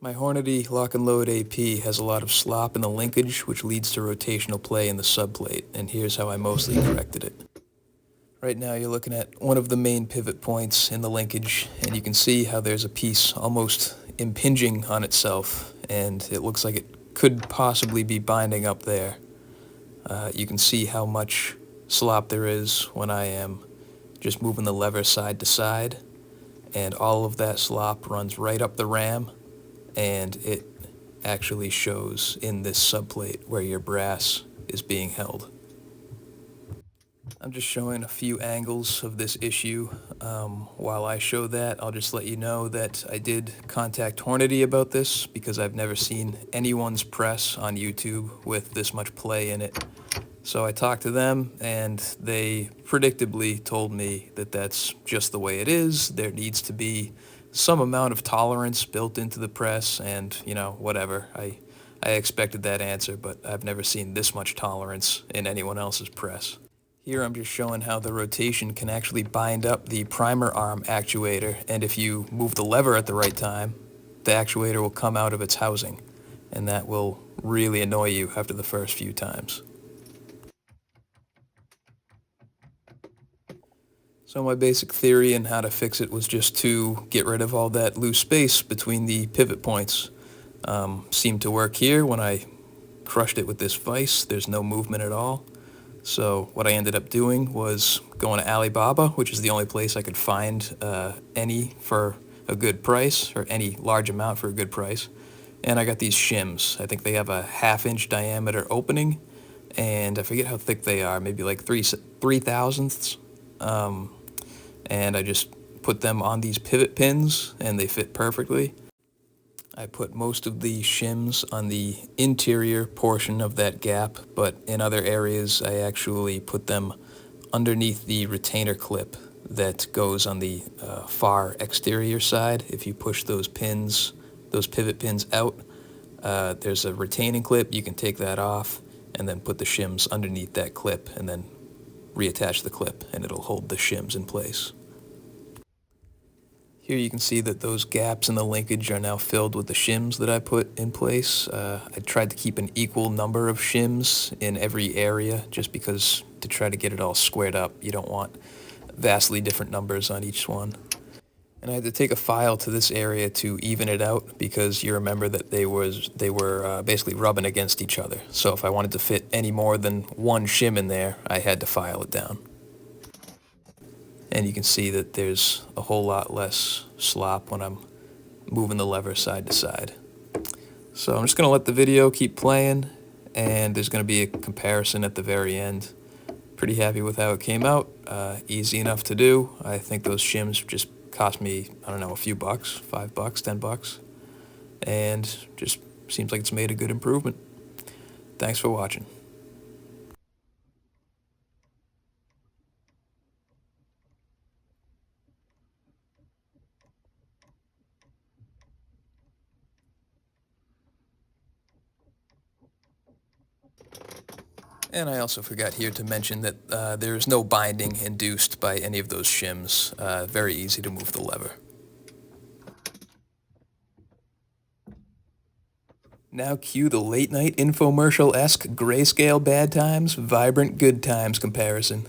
My Hornady LnL AP has a lot of slop in the linkage, which leads to rotational play in the subplate, and here's how I mostly corrected it. Right now you're looking at one of the main pivot points in the linkage, and you can see how there's a piece almost impinging on itself, and it looks like it could possibly be binding up there. You can see how much slop there is when I am just moving the lever side to side, and all of that slop runs right up the ram, and it actually shows in this subplate where your brass is being held. I'm just showing a few angles of this issue. While I show that, I'll just let you know that I did contact Hornady about this because I've never seen anyone's press on YouTube with this much play in it. So I talked to them, and they predictably told me that that's just the way it is. There needs to be some amount of tolerance built into the press, and, whatever. I expected that answer, but I've never seen this much tolerance in anyone else's press. Here I'm just showing how the rotation can actually bind up the primer arm actuator, and if you move the lever at the right time, the actuator will come out of its housing, and that will really annoy you after the first few times. So my basic theory and how to fix it was just to get rid of all that loose space between the pivot points. Seemed to work here when I crushed it with this vise. There's no movement at all. So what I ended up doing was going to Alibaba, which is the only place I could find any for a good price, or any large amount for a good price. And I got these shims. I think they have a 1/2-inch diameter opening, and I forget how thick they are, maybe like 3/1000ths. And I just put them on these pivot pins, and they fit perfectly. I put most of the shims on the interior portion of that gap, but in other areas I actually put them underneath the retainer clip that goes on the far exterior side. If you push those pivot pins out, there's a retaining clip. You can take that off and then put the shims underneath that clip and then reattach the clip, and it'll hold the shims in place. Here you can see that those gaps in the linkage are now filled with the shims that I put in place. I tried to keep an equal number of shims in every area just because to try to get it all squared up, you don't want vastly different numbers on each one. And I had to take a file to this area to even it out because you remember that they were basically rubbing against each other. So if I wanted to fit any more than one shim in there, I had to file it down. And you can see that there's a whole lot less slop when I'm moving the lever side to side. So I'm just going to let the video keep playing, and there's going to be a comparison at the very end. Pretty happy with how it came out. Easy enough to do. I think those shims just cost me, I don't know, a few bucks, $5, $10, and just seems like it's made a good improvement. Thanks for watching. And I also forgot here to mention that there is no binding induced by any of those shims. Very easy to move the lever. Now cue the late night infomercial-esque grayscale bad times, vibrant good times comparison.